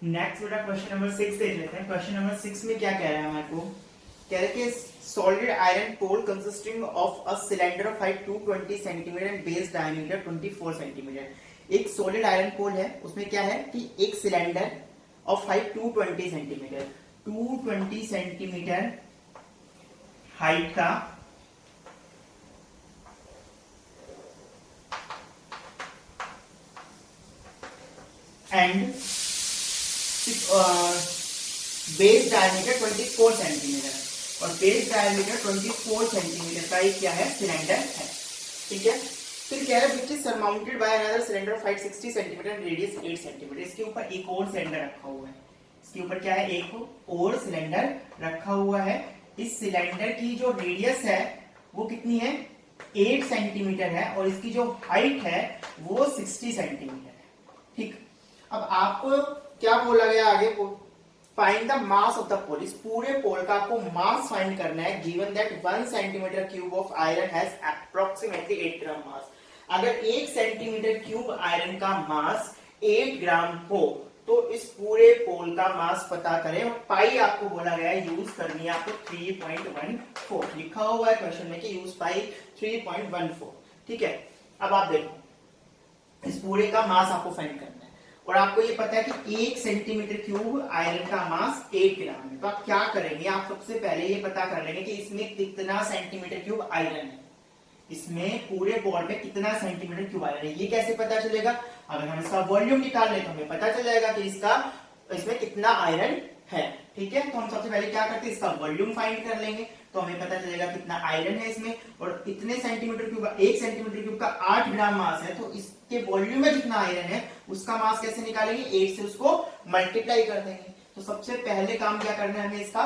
Next बेटा question number 6 देख लेते हैं। क्वेश्चन नंबर 6 में क्या कह रहा है हमारे को, कह रहा है कि solid iron pole consisting of a cylinder of height 220 centimetre and base diameter 24 centimetre. एक सॉलिड आयरन पोल है, उसमें क्या है कि एक cylinder of height 220 centimetre 220 centimetre height का एंड बेस डायमीटर 24 सेंटीमीटर और बेस डायमीटर 24 सेंटीमीटर का एक क्या है सिलेंडर है। ठीक है, फिर कह रहा है which is surmounted by another cylinder of height 60 centimetre and radius 8 centimetre. इसके ऊपर एक और सिलेंडर रखा हुआ है, इसके ऊपर क्या है एक और सिलेंडर रखा हुआ है। इस सिलेंडर की जो रेडियस है वो कितनी है 8 सेंटीमीटर है और इसकी जो हाइट है वो 60 सेंटीमीटर है। ठीक, अब आपको क्या बोला गया आगे, find the mass of the pole. इस पूरे पोल का आपको मास फाइंड करना है given that 1 centimetre cube of iron has approximately 8 gram mass. अगर 1 सेंटीमीटर क्यूब आयरन का मास 8 ग्राम हो तो इस पूरे पोल का मास पता करें। और पाई आपको बोला गया है यूज करनी है आपको 3.14 लिखा हुआ है क्वेश्चन में कि यूज पाई 3.14। ठीक है, अब आप देखो इस पूरे का मास आपको फाइंड करना है और आपको ये पता है कि 1 सेंटीमीटर क्यूब आयरन का मास 8 ग्राम है। तो आप क्या करेंगे, आप सबसे पहले ये पता कर लेंगे कि इसमें कितना सेंटीमीटर क्यूब आयरन है, इसमें पूरे बोर्ड में कितना सेंटीमीटर क्यूब आयरन है। ये कैसे पता चलेगा, अगर हम इसका वॉल्यूम निकाल लें तो हमें पता चल जाएगा कि इसमें कितना आयरन है। ठीक है, तो हम सबसे पहले क्या करते हैं इसका वॉल्यूम फाइंड कर लेंगे तो हमें पता चलेगा कितना आयरन है इसमें। और इतने सेंटीमीटर क्यूब 1 सेंटीमीटर क्यूब का 8 ग्राम मास है तो इसके वॉल्यूम में जितना आयरन है उसका मास कैसे निकालेंगे, 8 से उसको मल्टीप्लाई कर देंगे। तो सबसे पहले काम क्या करना है हमें इसका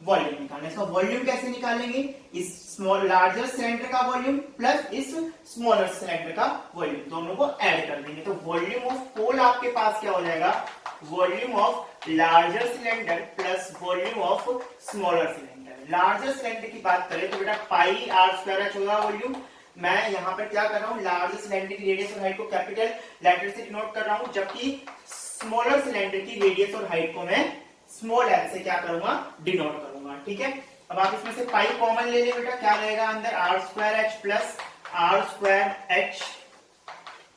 वॉल्यूम निकालना है। इसका वॉल्यूम कैसे निकालेंगे, इस स्मॉल लार्जर सिलेंडर का वॉल्यूम प्लस इस स्मॉलर सिलेंडर का वॉल्यूम दोनों को ऐड कर देंगे। तो वॉल्यूम ऑफ पोल आपके पास क्या हो जाएगा, volume of larger cylinder plus volume of smaller cylinder. Larger cylinder की बात करें तो बेटा पाई आर स्क्वायर एच होगा वॉल्यूम। मैं यहाँ पर क्या कर रहा हूँ, लार्जर सिलेंडर की रेडियस और हाइट को कैपिटल लेटर से डिनोट कर रहा हूँ, जबकि स्मॉलर सिलेंडर की रेडियस और हाइट को मैं स्मॉल एल से क्या करूंगा डिनोट करूंगा। ठीक है, अब आप इसमें से पाई कॉमन ले लें बेटा, क्या रहेगा अंदर r square h plus r square h.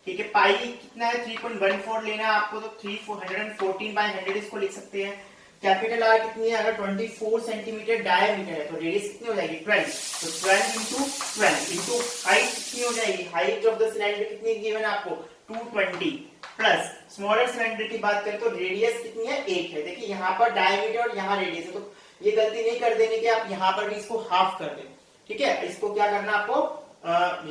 ठीक है, पाई कितना है 3.14 लेना है आपको तो 314 बाय 100 इसको लिख सकते हैं। कैपिटल आर कितनी है, अगर 24 सेंटीमीटर डायमीटर है तो रेडियस कितनी हो जाएगी 12, तो 12 इंटू हाइट कितनी हो जाएगी, हाइट ऑफ द सिलेंडर कितनी गिवन है आपको 220 प्लस स्मॉलर सिलेंडर की बात करें तो रेडियस कितनी है 1 है। देखिए यहाँ पर डायमीटर और यहाँ रेडियस है तो ये गलती नहीं कर देने की आप यहाँ पर भी इसको हाफ कर दें। ठीक है, इसको क्या करना आपको,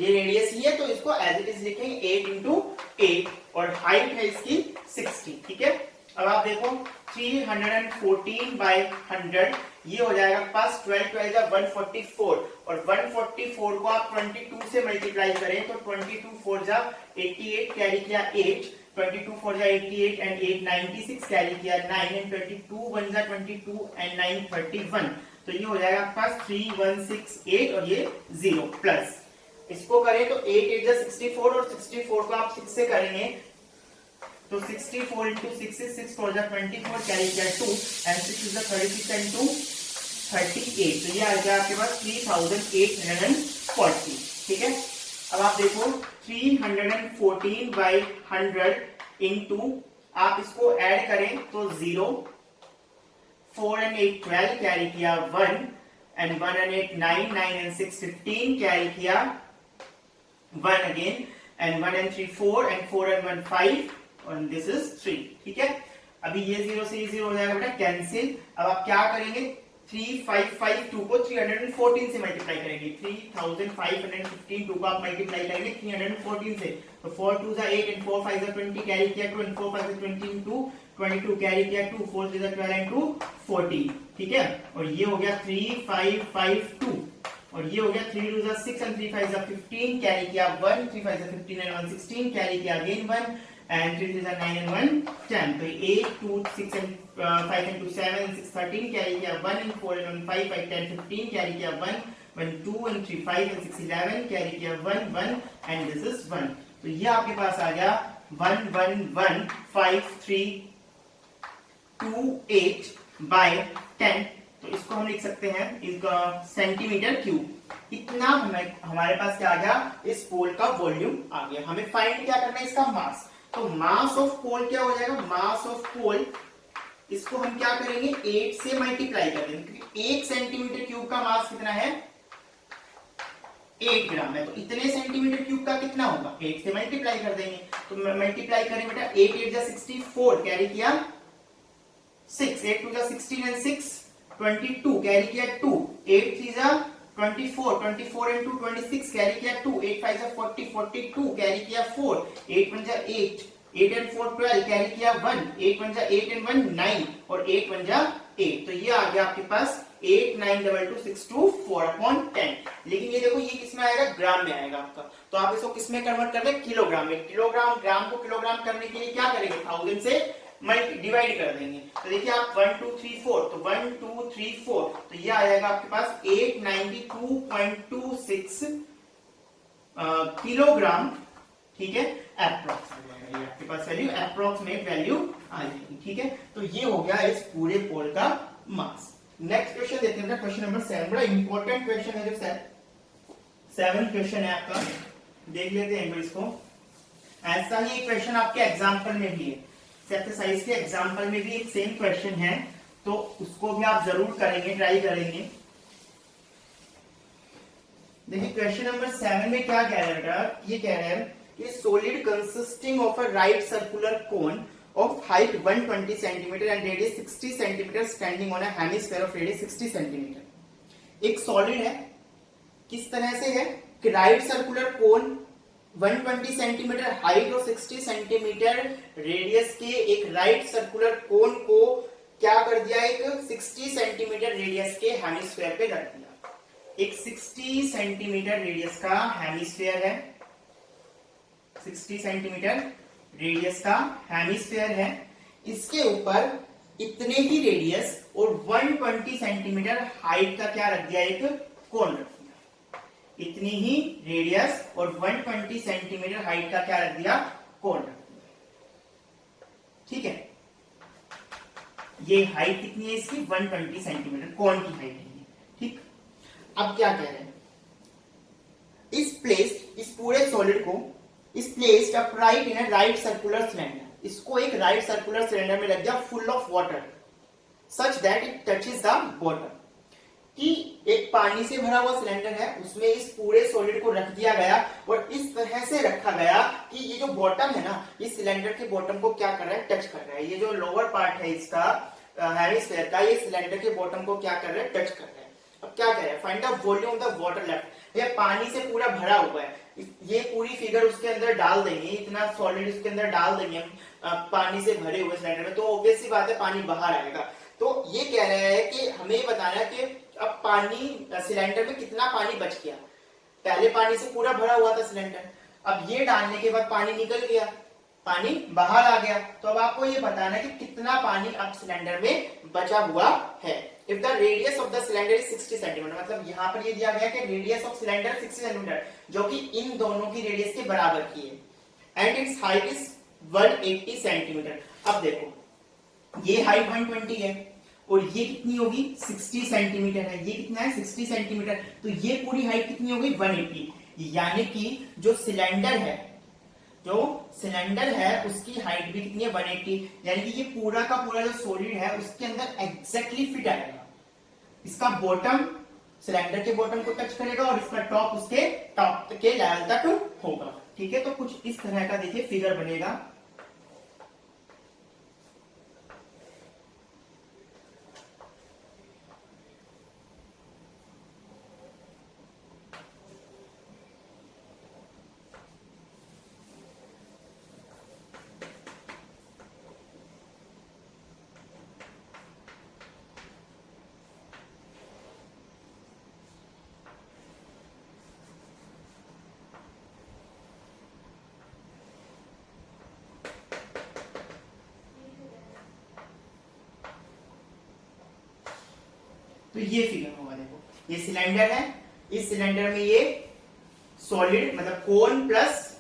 ये रेडियस ही है तो इसको एज इट इज लिखेंगे 8 इंटू 8 और हाइट है इसकी 60। ठीक है, अब आप देखो 314 बाय 100 ये हो जाएगा पास 12 12 144 और 144 को आप 22 से मल्टीप्लाई करें तो 22 4 जा 88 कैरी किया 8, 22 4 जा 88 एंड 8 96 कैरी किया 9 एंड 22 1 जा 22 एंड 9 31। तो ये हो जाएगा पास 3168 और ये 0 प्लस इसको करें तो 8 8 जा 64 और 64 को आप 6 से करेंगे तो 64 into 6 is 6 4 24 कैरी किया 2 and 6 is the 36 and 2 38। तो ये आ गया आपके पास 3840। ठीक है, अब आप देखो 314 by 100 into आप इसको ऐड करें तो 0, 4 and 8 12 कैरी किया 1 and 1 and 8 9 9 and 6 15 कैरी किया 1 again and 1 and 3 4 and 4 and 1 5 and this is 3। ठीक है, अभी ये 0 से ये 0 हो जाएगा बेटा कैंसिल। अब आप क्या करेंगे 3552 को 314 से मल्टीप्लाई करेंगे, 3515 2 को आप मल्टीप्लाई करेंगे 314 से तो 4 2 जा 8 and 4 5 जा 20 कैरी किया 2 and 4 5 जा 20 2 22 कैरी किया 2 4 3 जा 12 and 2 14। ठीक है, और ये हो गया 3552 और ये हो गया 3 2 जा 6 and 3 5 जा 15 कैरी किया 1 3 5 जा 15 and 1 16 कैरी किया अगेन 1 and 3 3 are 9 and 1 10। तो 8 2 6 and 5 and 2 7 and 6 13 कैरी किया 1 and 4 and 1 5 5 10 15 कैरी किया 1 1 2 and 3 5 and 6 11 कैरी किया 1 1 and this is 1। तो ये आपके पास आ गया 1 1 1 5 3 28/10, तो इसको हम लिख सकते हैं सेंटीमीटर क्यूब। इतना हमारे पास क्या आ गया, इस पोल का वॉल्यूम आ गया। हमें फाइंड क्या करना है, इसका मास। तो मास ऑफ पोल क्या हो जाएगा, मास ऑफ पोल, इसको हम क्या करेंगे 8 से मल्टीप्लाई कर देंगे, क्योंकि 1 सेंटीमीटर क्यूब का मास कितना है, 8 ग्राम है। तो इतने सेंटीमीटर क्यूब का कितना होगा, 8 से मल्टीप्लाई कर देंगे। तो मल्टीप्लाई करें बेटा, 8 8 जा 64, कैरी किया 6, 8 2 जा 16 एंड 6 22, कैरी किया 2, 8 3 जा 24, 24 एंड 2 26, कैरी किया 2, 8 5 जा 40, 42, कैरी किया 4, 8 1 जा 8, 8 एंड 4 12, कैरी किया 1, 8 1 जा 8 एंड 1 9, और 8 1 जा 8। तो ये आ गया आपके पास 892262/10। लेकिन ये देखो, ये किसमें आएगा, ग्राम में आएगा आपका। तो आप इसको किसमें कन्वर्ट कर दें, किलोग्राम में। किलोग्राम, ग्राम को किलोग्राम करने के लिए क्या करेंगे, 1000 से डिवाइड कर देंगे। तो देखिए आप 1 2 3 4, तो 1 2 3 4, तो ये आ जाएगा आपके पास 892.26 किलोग्राम, ठीक है, एप्रोक्स आ जाएगा। ये आपके पास वैल्यू, अप्रोक्सीमेट वैल्यू आ जाएगी, ठीक है। तो ये हो गया इस पूरे पोल का मास। नेक्स्ट क्वेश्चन देखते हैं, क्वेश्चन नंबर 7, बड़ा इंपॉर्टेंट क्वेश्चन है, जो 7 क्वेश्चन है आपका, देख लेते हैं इसको। ऐसा ही एक क्वेश्चन आपके एग्जाम्पल में भी है, एक्सरसाइज के एग्जाम्पल में भी एक सेम क्वेश्चन है, तो उसको भी आप जरूर करेंगे, ट्राई करेंगे। देखिए क्वेश्चन नंबर 7 में क्या कह रहा है, ये कह रहा है कि solid consisting of a right circular cone of height 120 cm and radius 60 cm standing on a hemisphere of radius 60 cm। एक सॉलिड है, किस तरह से है कि right circular cone 120 centimetre height और 60 सेंटीमीटर रेडियस के एक राइट सर्कुलर कोन को क्या कर दिया, एक 60 सेंटीमीटर रेडियस के हेमिस्फीयर पे रख दिया। एक 60 सेंटीमीटर रेडियस का हेमिस्फीयर है, 60 सेंटीमीटर रेडियस का हेमिस्फीयर है, इसके ऊपर इतने ही रेडियस और 120 सेंटीमीटर हाइट का क्या रख दिया, एक कोन रख दिया। इतनी ही रेडियस और 120 सेंटीमीटर हाइट का क्या रख दिया, कोन रख दिया, ठीक है। ये हाइट कितनी है इसकी, 120 सेंटीमीटर कोन की हाइट है, ठीक। अब क्या कह रहे हैं, इस पूरे सॉलिड को is placed upright in a right circular cylinder। इसको एक राइट सर्कुलर सिलेंडर में रख दिया full of water such that it touches the bottom। कि एक पानी से भरा हुआ सिलेंडर है, उसमें इस पूरे सॉलिड को रख दिया गया और इस तरह से रखा गया कि ये जो बॉटम है ना, इस सिलेंडर के बॉटम को क्या कर रहा है, टच कर रहा है। ये जो लोअर पार्ट है इसका हेमिस्फीयर का, ये सिलेंडर के बॉटम को क्या कर रहा है, टच कर रहा है। अब क्या कह रहा है, find the volume of the water left. ये पानी से पूरा भरा हुआ है, ये पूरी फिगर उसके अंदर डाल देंगे, इतना सॉलिड उसके अंदर डाल देंगे पानी से भरे हुए सिलेंडर में, तो ऑब्वियस सी बात है पानी बाहर आएगा। तो ये कह रहा है कि हमें बताना है कि अब पानी सिलेंडर में कितना पानी बच गया। पहले पानी से पूरा भरा हुआ था सिलेंडर, अब ये डालने के बाद पानी निकल गया, पानी बाहर आ गया। तो अब आपको ये बताना है कि कितना पानी अब सिलेंडर में बचा हुआ है। If the radius of the cylinder is 60 centimetre, मतलब यहाँ पर ये दिया गया कि रेडियस ऑफ सिलेंडर 60 सेंटीमीटर, जो कि इन दोनों की रेडियस के बराबर की है, and it's height is 180 centimetre. अब देखो ये हाइट 120 है और ये कितनी होगी, 60 सेंटीमीटर है। ये कितना है, 60 सेंटीमीटर, तो ये पूरी हाइट कितनी होगी, 180। यानी कि जो सिलेंडर है उसकी हाइट भी कितनी है, 180। यानी कि ये पूरा का पूरा जो सॉलिड है उसके अंदर एग्जैक्टली फिट आएगा। इसका बॉटम सिलेंडर के बॉटम को टच करेगा और इसका टॉप उसके टॉप के लेवल तक होगा, ठीक है। तो कुछ इस तरह का देखिए फिगर बनेगा। तो ये फिगर होगा, देखो ये सिलेंडर है, इस सिलेंडर में ये सॉलिड मतलब कोन प्लस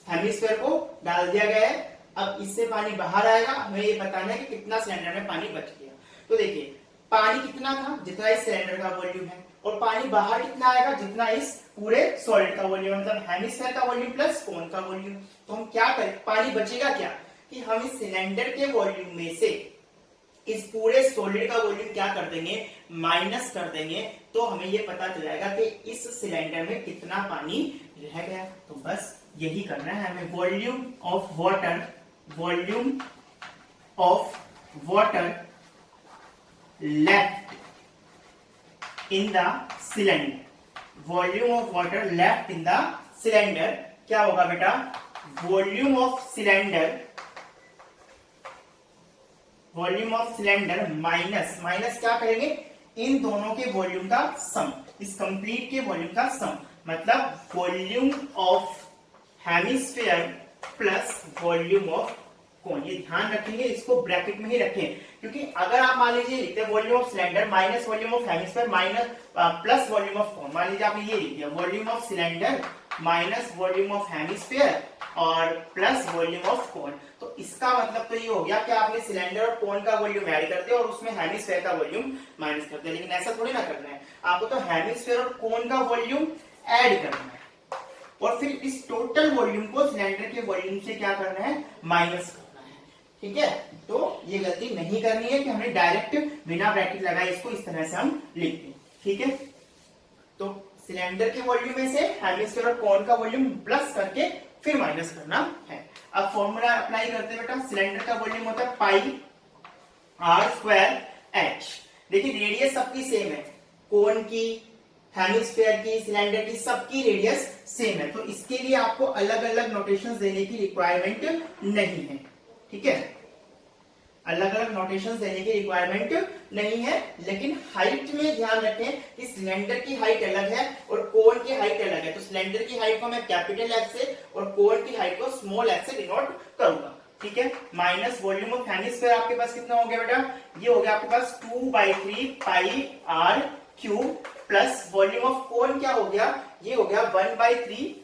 हेमिस्फीयर को डाल दिया गया है अब इससे पानी बाहर आएगा, हमें ये बताना है कि कितना सिलेंडर में पानी बच गया। तो देखिए पानी कितना था, जितना इस सिलेंडर का वॉल्यूम है, और पानी बाहर कितना आएगा, जितना इस पूरे सॉलिड का वॉल्यूम, मतलब हेमिस्फीयर का वॉल्यूम प्लस कोन का वॉल्यूम। तो हम क्या करें, पानी बचेगा क्या कि हम इस सिलेंडर के वॉल्यूम में से इस पूरे सॉलिड का वॉल्यूम क्या कर देंगे, माइनस कर देंगे, तो हमें ये पता चल जाएगा कि इस सिलेंडर में कितना पानी रह गया। तो बस यही करना है हमें, volume of water left in the cylinder, volume of water left in the cylinder क्या होगा बेटा, वॉल्यूम ऑफ सिलेंडर माइनस क्या करेंगे, इन दोनों के वॉल्यूम का सम, इस कंप्लीट के वॉल्यूम का सम, मतलब volume of hemisphere plus volume of कोन। ये ध्यान रखेंगे, इसको ब्रैकेट में ही रखें, क्योंकि अगर आप मान लीजिए लिखते हैं volume of cylinder minus volume of hemisphere minus plus volume of कोन, मान लीजिए आपने ये लिख दिया volume of cylinder minus volume of hemisphere और प्लस वॉल्यूम ऑफ कोन, तो इसका मतलब तो ये हो गया कि आपने सिलेंडर और कोन का वॉल्यूम ऐड कर दिया और उसमें हेमिस्फीयर का वॉल्यूम माइनस कर दिया। लेकिन ऐसा थोड़ी ना करना है, आपको तो हेमिस्फीयर और कोन का वॉल्यूम ऐड करना है और फिर इस टोटल वॉल्यूम को सिलेंडर के वॉल्यूम से क्या करना है, माइनस करना है। ठीक है, तो ये गलती नहीं करनी है कि हमने डायरेक्ट बिना ब्रैकेट लगाए इसको इस तरह से हम लिख दें। ठीक है, तो सिलेंडर के वॉल्यूम में से हेमिस्फीयर और कोन का वॉल्यूम प्लस करके फिर माइनस करना है। अब फॉर्मूला अप्लाई करते हैं बेटा, सिलेंडर का वॉल्यूम होता है पाई आर स्क्वायर एच। देखिए रेडियस सबकी सेम है, कोन की, हेमिस्फीयर की, सिलेंडर की, सबकी रेडियस सेम है, तो इसके लिए आपको अलग अलग नोटेशंस देने की रिक्वायरमेंट नहीं है। ठीक है, अलग अलग नोटेशंस देने की रिक्वायरमेंट नहीं है, लेकिन हाइट में ध्यान रखें कि सिलेंडर की हाइट अलग है और कोन की हाइट अलग है, तो सिलेंडर की हाइट को मैं कैपिटल एफ से और कोन की हाइट को स्मॉल एफ से डिनोट करूंगा। ठीक है, माइनस वॉल्यूम ऑफ हेमिस्फीयर आपके पास कितना हो गया बेटा, ये हो गया आपके पास 2/3 pi r cube plus volume of cone क्या हो गया, ये हो गया 1/3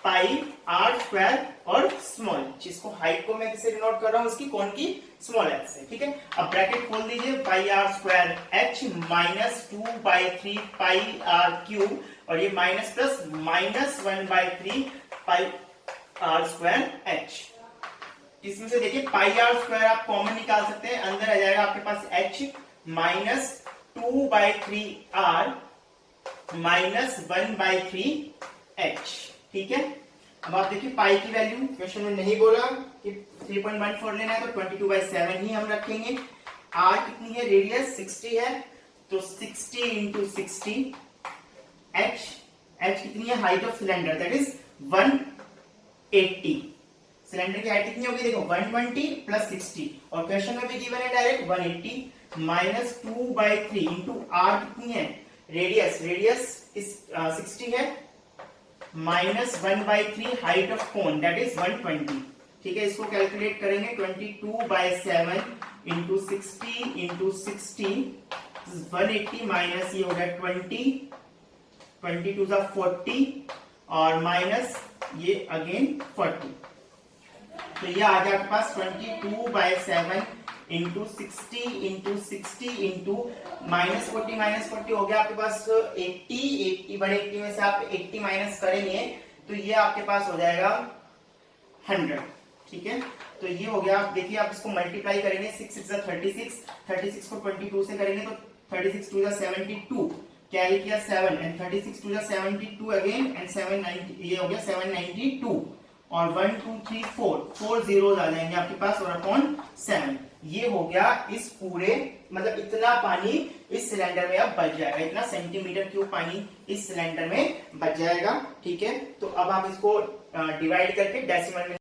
पाई आर स्क्वायर और स्मॉल, जिसको हाइट को मैं किससे डिनोट कर रहा हूं, इसकी कोन की स्मॉल एच से। ठीक है, अब ब्रैकेट खोल दीजिए, pi r square h minus 2/3 pi r cube और ये minus plus minus 1/3 pi r square h. इसमें से देखिए पाई आर स्क्वायर आप कॉमन निकाल सकते हैं, अंदर आ जाएगा आपके पास h minus 2/3 r minus 1/3 h. ठीक है, अब आप देखिए पाई की वैल्यू क्वेश्चन में नहीं बोला कि 3.14 लेना है, तो 22/7 ही हम रखेंगे। आर कितनी है, रेडियस 60 है, तो 60 इंटू 60, एच कितनी है, height of cylinder that is 180। Cylinder की हाइट कितनी होगी, देखो 120 प्लस 60, और क्वेश्चन में भी गिवन है डायरेक्ट 180 माइनस 2/3 इंटू आर कितनी है, रेडियस इस 60 है, minus 1/3 height of cone that is 120। ठीक है, इसको कैलकुलेट करेंगे 22/7 इंटू 60 इंटू 60 180 माइनस ये हो गया 22 सा 40 और माइनस ये अगेन 40, तो ये आ गया आपके पास 22/7 इंटू 60 इंटू 60 इंटू माइनस 40 हो गया आपके पास 80 बड़े 80 में से आप 80 माइनस करेंगे तो ये आपके पास हो जाएगा 100। ठीक है, तो ये हो गया, आप देखिए आप इसको मल्टीप्लाई करेंगे 6 6 36 को 22 से करेंगे तो 36 2 72, कैरी किया 7 एंड 36 2 72 अगेन एंड 790, ये हो गया 792 और 1 2 3 4 जीरोस आ जाएंगे आपके पास और अपॉन 7। ये हो गया इस पूरे, मतलब इतना पानी इस सिलेंडर में अब बच जाएगा, इतना सेंटीमीटर क्यूब पानी इस सिलेंडर में बच जाएगा। ठीक है, तो अब आप इसको डिवाइड करके डेसिमल में